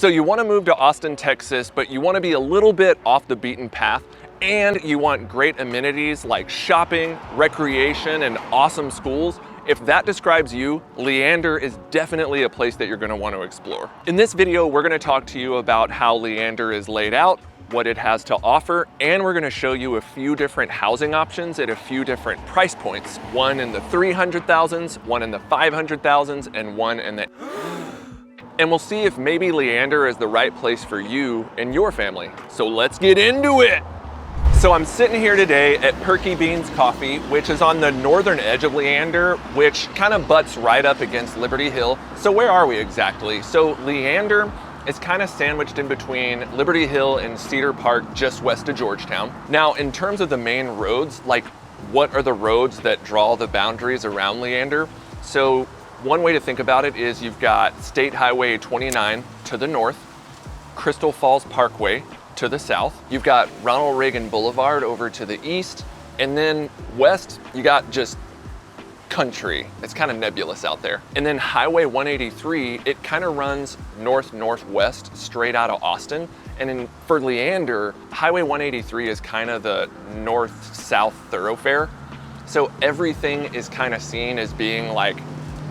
So you want to move to Austin, Texas, but you want to be a little bit off the beaten path, and you want great amenities like shopping, recreation, and awesome schools. If that describes you, Leander is definitely a place that you're going to want to explore. In this video, we're going to talk to you about how Leander is laid out, what it has to offer, and we're going to show you a few different housing options at a few different price points. One in the 300,000s, one in the 500,000s, and one in the... And we'll see if maybe Leander is the right place for you and your family. So let's get into it. So I'm sitting here today at Perky Beans Coffee, which is on the northern edge of Leander, which kind of butts right up against Liberty Hill. So where are we exactly? So Leander is kind of sandwiched in between Liberty Hill and Cedar Park, just west of Georgetown. Now, in terms of the main roads, like what are the roads that draw the boundaries around Leander? So one way to think about it is you've got State Highway 29 to the north, Crystal Falls Parkway to the south. You've got Ronald Reagan Boulevard over to the east, and then west, you got just country. It's kind of nebulous out there. And then Highway 183, it kind of runs north-northwest straight out of Austin. And for Leander, Highway 183 is kind of the north-south thoroughfare. So everything is kind of seen as being like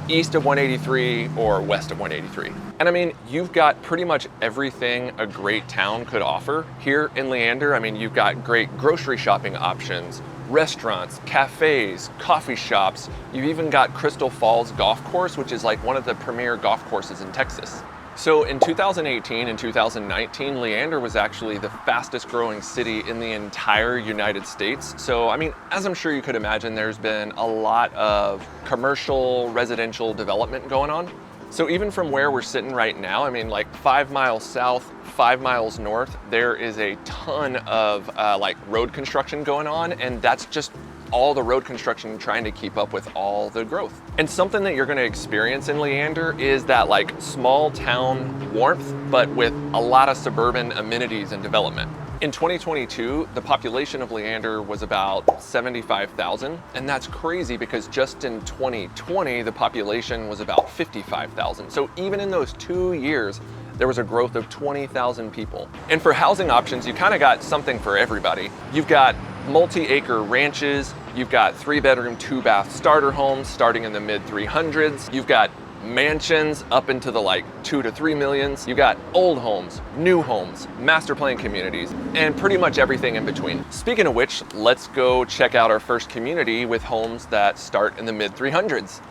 east of 183 or west of 183. And I mean, you've got pretty much everything a great town could offer here in Leander. I mean, you've got great grocery shopping options, restaurants, cafes, coffee shops. You've even got Crystal Falls Golf Course, which is like one of the premier golf courses in Texas. So in 2018 and 2019, Leander was actually the fastest growing city in the entire United States. So, I mean, as I'm sure you could imagine, there's been a lot of commercial, residential development going on. So even from where we're sitting right now, I mean, like 5 miles south, 5 miles north, there is a ton of like road construction going on, and that's just all the road construction trying to keep up with all the growth. And something that you're gonna experience in Leander is that like small town warmth, but with a lot of suburban amenities and development. In 2022, the population of Leander was about 75,000, and that's crazy because just in 2020, the population was about 55,000. So even in those 2 years, there was a growth of 20,000 people. And for housing options, you kind of got something for everybody. You've got multi-acre ranches, you've got 3-bedroom, 2-bath starter homes starting in the mid 300s. You've got mansions up into the like 2 to 3 millions. You got old homes, new homes, master plan communities, and pretty much everything in between. Speaking of which, let's go check out our first community with homes that start in the mid 300s.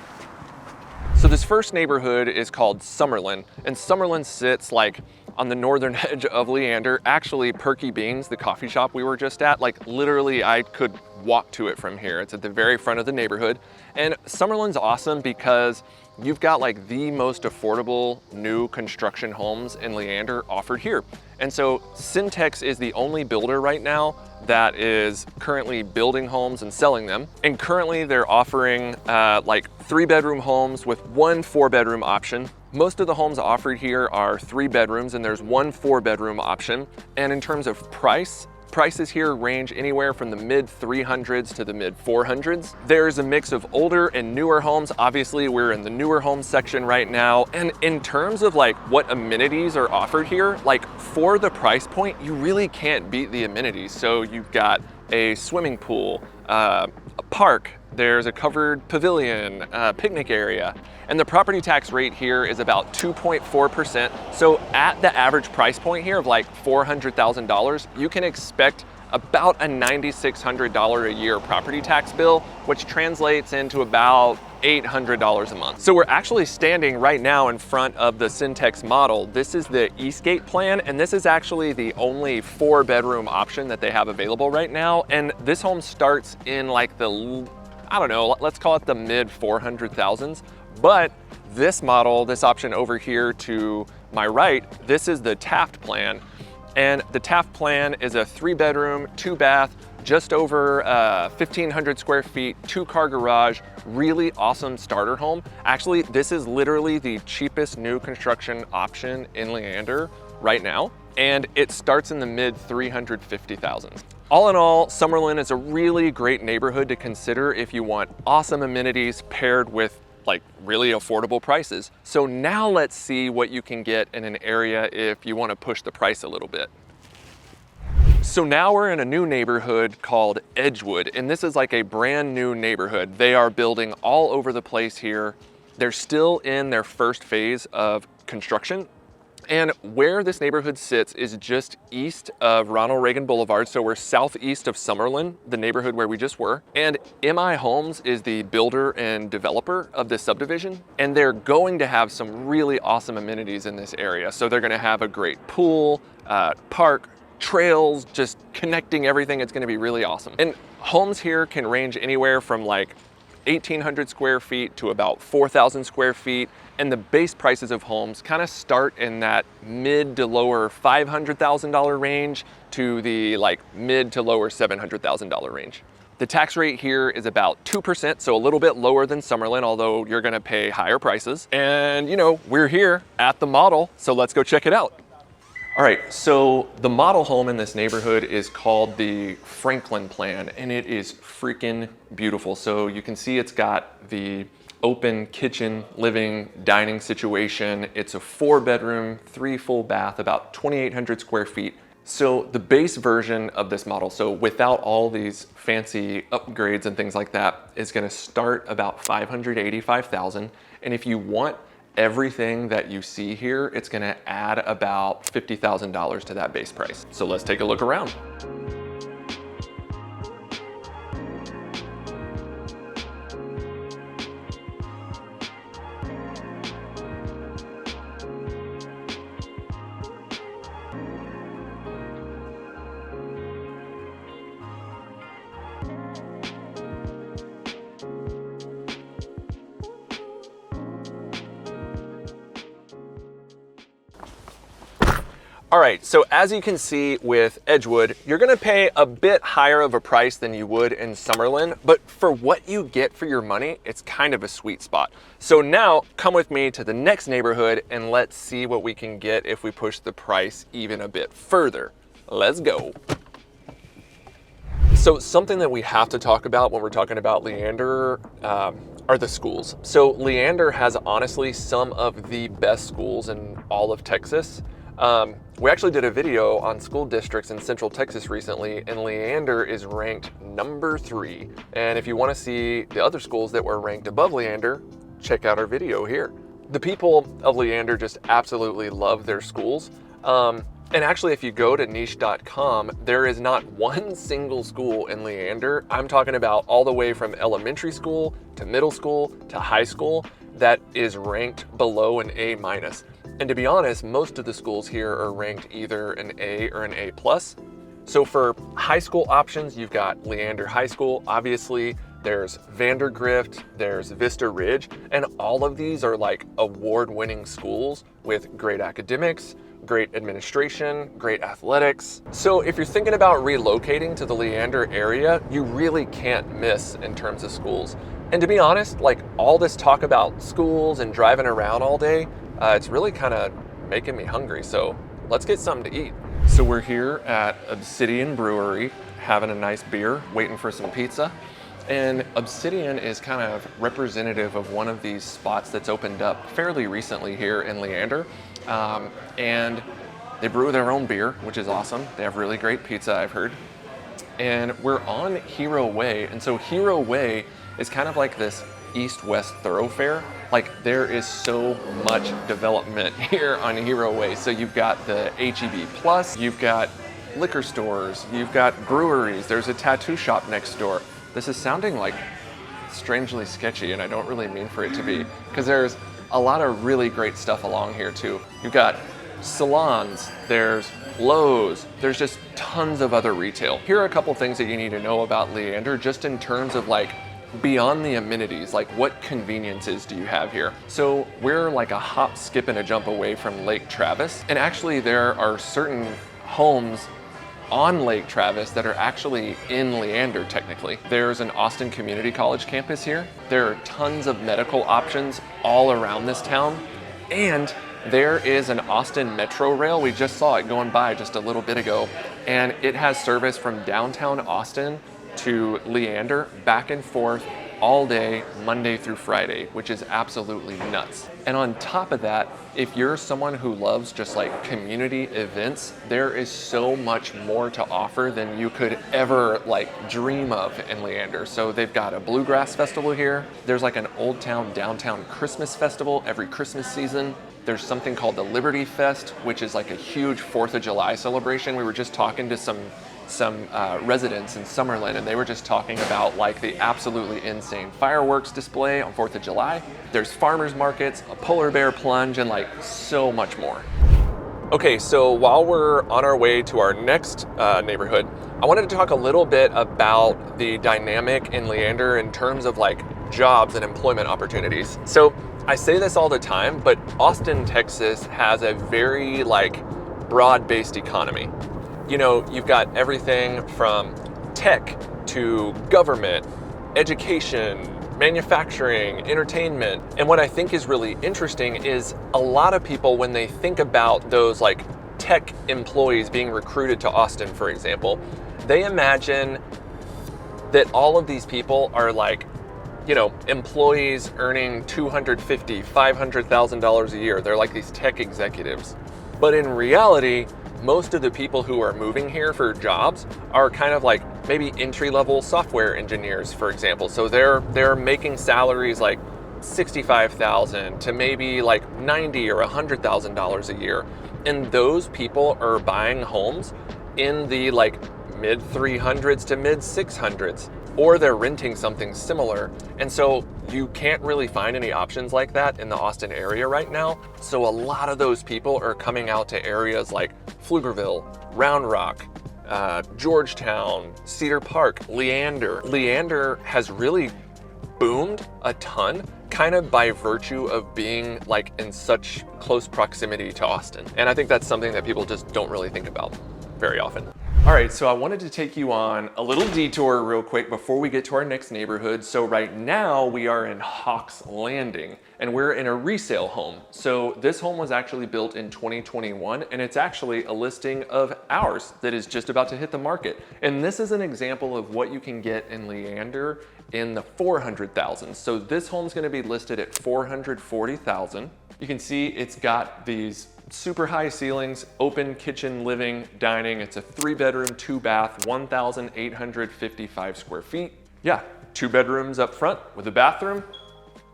So this first neighborhood is called Summerlyn, and Summerlyn sits like on the northern edge of Leander. Actually, Perky Beans, the coffee shop we were just at, like literally I could walk to it from here. It's at the very front of the neighborhood. And Summerlyn's awesome because you've got like the most affordable new construction homes in Leander offered here. And so Syntex is the only builder right now that is currently building homes and selling them. And currently they're offering like 3-bedroom homes with 1 4-bedroom option. Most of the homes offered here are 3 bedrooms, and there's 1 4-bedroom option. And in terms of prices here range anywhere from the mid 300s to the mid 400s. There's a mix of older and newer homes. Obviously, we're in the newer homes section right now. And in terms of like what amenities are offered here, like for the price point, you really can't beat the amenities. So you've got a swimming pool, a park, there's a covered pavilion, picnic area, and the property tax rate here is about 2.4%. So at the average price point here of like $400,000, you can expect about a $9,600 a year property tax bill, which translates into about $800 a month. So we're actually standing right now in front of the Syntex model. This is the Eastgate plan, and this is actually the only 4-bedroom option that they have available right now. And this home starts in like the, I don't know, let's call it the mid 400,000s. But this model, this option over here to my right, this is the Taft plan. And the Taft plan is a 3-bedroom, 2-bath, just over 1,500 square feet, 2-car garage, really awesome starter home. Actually, this is literally the cheapest new construction option in Leander right now. And it starts in the mid 350,000s. All in all, Summerlyn is a really great neighborhood to consider if you want awesome amenities paired with like really affordable prices. So now let's see what you can get in an area if you want to push the price a little bit. So now we're in a new neighborhood called EdgeWood, and this is like a brand new neighborhood. They are building all over the place here. They're still in their first phase of construction. And where this neighborhood sits is just east of Ronald Reagan Boulevard. So we're southeast of Summerlyn, the neighborhood where we just were. And MI Homes is the builder and developer of this subdivision. And they're going to have some really awesome amenities in this area. So they're gonna have a great pool, park, trails, just connecting everything. It's gonna be really awesome. And homes here can range anywhere from like 1,800 square feet to about 4,000 square feet. And the base prices of homes kind of start in that mid to lower $500,000 range to the like mid to lower $700,000 range. The tax rate here is about 2%, so a little bit lower than Summerlyn, although you're gonna pay higher prices. And you know, we're here at the model, so let's go check it out. All right, so the model home in this neighborhood is called the Franklin Plan, and it is freaking beautiful. So you can see it's got the open kitchen, living, dining situation. It's a 4-bedroom, 3 full bath, about 2,800 square feet. So the base version of this model, so without all these fancy upgrades and things like that, is gonna start about $585,000. And if you want everything that you see here, it's gonna add about $50,000 to that base price. So let's take a look around. All right, so as you can see with EdgeWood, you're gonna pay a bit higher of a price than you would in Summerlyn, but for what you get for your money, it's kind of a sweet spot. So now come with me to the next neighborhood and let's see what we can get if we push the price even a bit further. Let's go. So something that we have to talk about when we're talking about Leander are the schools. So Leander has honestly some of the best schools in all of Texas. We actually did a video on school districts in Central Texas recently, and Leander is ranked number 3. And if you want to see the other schools that were ranked above Leander, check out our video here. The people of Leander just absolutely love their schools. And actually, if you go to niche.com, there is not one single school in Leander. I'm talking about all the way from elementary school to middle school to high school that is ranked below an A-. And to be honest, most of the schools here are ranked either an A or an A+. So for high school options, you've got Leander High School, obviously, there's Vandergrift, there's Vista Ridge, and all of these are like award-winning schools with great academics, great administration, great athletics. So if you're thinking about relocating to the Leander area, you really can't miss in terms of schools. And to be honest, like all this talk about schools and driving around all day, it's really kind of making me hungry. So let's get something to eat. So we're here at Obsidian Brewery, having a nice beer, waiting for some pizza. And Obsidian is kind of representative of one of these spots that's opened up fairly recently here in Leander. And they brew their own beer, which is awesome. They have really great pizza, I've heard. And we're on Hero Way. And so Hero Way is kind of like this east-west thoroughfare. Like there is so much development here on Hero Way. So you've got the HEB Plus, you've got liquor stores, you've got breweries, there's a tattoo shop next door. This is sounding like strangely sketchy, and I don't really mean for it to be, because there's a lot of really great stuff along here too. You've got salons, there's Lowe's, there's just tons of other retail. Here are a couple things that you need to know about Leander, just in terms of like beyond the amenities, like what conveniences do you have here? So we're like a hop, skip, and a jump away from Lake Travis. And actually there are certain homes on Lake Travis that are actually in Leander technically. There's an Austin Community College campus here. There are tons of medical options all around this town. And there is an Austin Metro Rail. We just saw it going by just a little bit ago. And it has service from downtown Austin to Leander, back and forth all day, Monday through Friday, which is absolutely nuts. And on top of that, if you're someone who loves just like community events, there is so much more to offer than you could ever like dream of in Leander. So they've got a bluegrass festival here. There's like an Old Town Downtown Christmas festival every Christmas season. There's something called the Liberty Fest, which is like a huge 4th of July celebration. We were just talking to some residents in Summerlyn, and they were just talking about like the absolutely insane fireworks display on 4th of July. There's farmers markets, a polar bear plunge, and like so much more. Okay, so while we're on our way to our next neighborhood, I wanted to talk a little bit about the dynamic in Leander in terms of like jobs and employment opportunities. So I say this all the time, but Austin, Texas has a very like broad-based economy. You know, you've got everything from tech to government, education, manufacturing, entertainment. And what I think is really interesting is a lot of people, when they think about those like tech employees being recruited to Austin, for example, they imagine that all of these people are like, you know, employees earning $250,000, $500,000 a year. They're like these tech executives. But in reality, most of the people who are moving here for jobs are kind of like maybe entry-level software engineers, for example. So they're making salaries like $65,000 to maybe like $90,000 or $100,000 a year. And those people are buying homes in the like mid 300s to mid 600s, or they're renting something similar. And so you can't really find any options like that in the Austin area right now. So a lot of those people are coming out to areas like Pflugerville, Round Rock, Georgetown, Cedar Park, Leander. Leander has really boomed a ton, kind of by virtue of being like in such close proximity to Austin. And I think that's something that people just don't really think about very often. All right, so I wanted to take you on a little detour real quick before we get to our next neighborhood. So right now we are in Hawks Landing, and we're in a resale home. So this home was actually built in 2021, and it's actually a listing of ours that is just about to hit the market. And this is an example of what you can get in Leander in the 400,000. So this home's gonna be listed at 440,000. You can see it's got these super high ceilings, open kitchen, living, dining. It's a 3-bedroom, 2-bath, 1,855 square feet. Yeah, 2 bedrooms up front with a bathroom,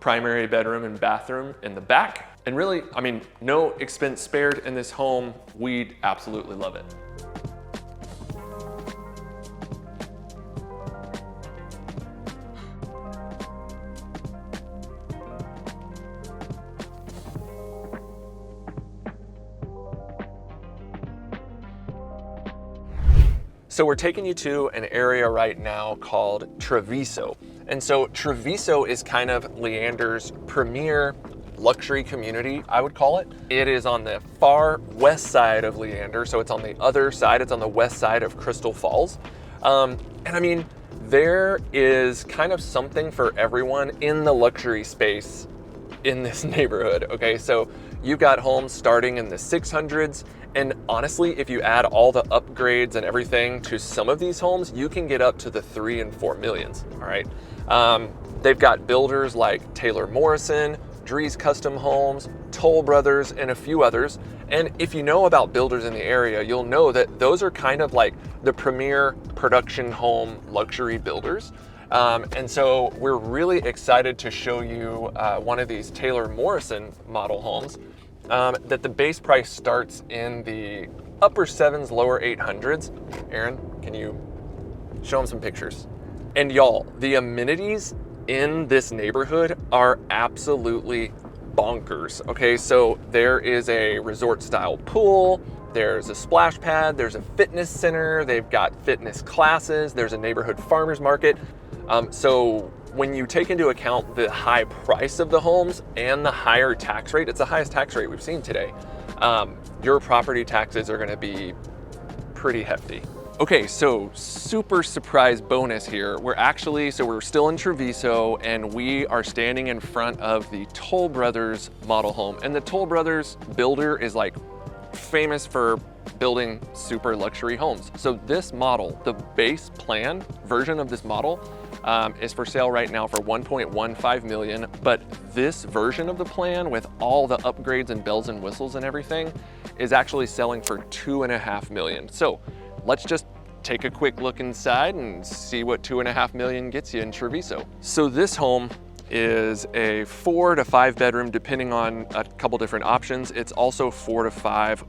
primary bedroom and bathroom in the back. And really, I mean, no expense spared in this home. We'd absolutely love it. So we're taking you to an area right now called Travisso. And so Travisso is kind of Leander's premier luxury community, I would call it. It is on the far west side of Leander, so it's on the other side, it's on the west side of Crystal Falls. And I mean, there is kind of something for everyone in the luxury space in this neighborhood, okay? So you've got homes starting in the 600s, and honestly, if you add all the upgrades and everything to some of these homes, you can get up to the 3 and 4 millions, all right? They've got builders like Taylor Morrison, Drees Custom Homes, Toll Brothers, and a few others. And if you know about builders in the area, you'll know that those are kind of like the premier production home luxury builders. And so we're really excited to show you one of these Taylor Morrison model homes that the base price starts in the upper 7s, lower 800s. Aaron, can you show them some pictures? And y'all, the amenities in this neighborhood are absolutely bonkers, okay? So there is a resort style pool, there's a splash pad, there's a fitness center, they've got fitness classes, there's a neighborhood farmers market. So when you take into account the high price of the homes and the higher tax rate, it's the highest tax rate we've seen today, your property taxes are gonna be pretty hefty. Okay, so super surprise bonus here. We're still in Travisso, and we are standing in front of the Toll Brothers model home. And the Toll Brothers builder is like famous for building super luxury homes. So this model, the base plan version of this model, is for sale right now for 1.15 million, but this version of the plan with all the upgrades and bells and whistles and everything is actually selling for 2.5 million. So let's just take a quick look inside and see what 2.5 million gets you in Travisso. So this home is a 4 to 5 bedroom, depending on a couple different options. It's also 4 to 5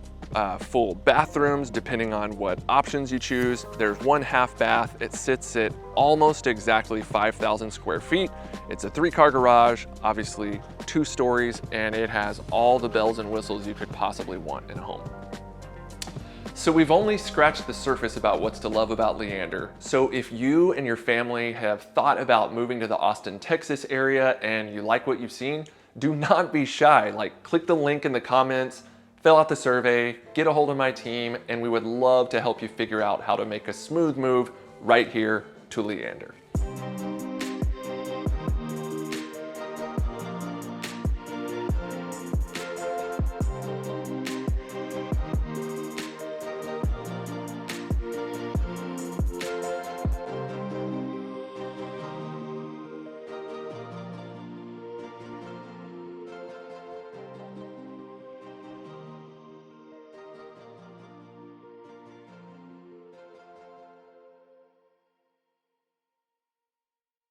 full bathrooms, depending on what options you choose. There's 1 half bath. It sits at almost exactly 5,000 square feet. It's a 3-car garage, obviously 2 stories, and it has all the bells and whistles you could possibly want in a home. So we've only scratched the surface about what's to love about Leander. So if you and your family have thought about moving to the Austin, Texas area and you like what you've seen, do not be shy. Like, click the link in the comments, fill out the survey, get a hold of my team, and we would love to help you figure out how to make a smooth move right here to Leander.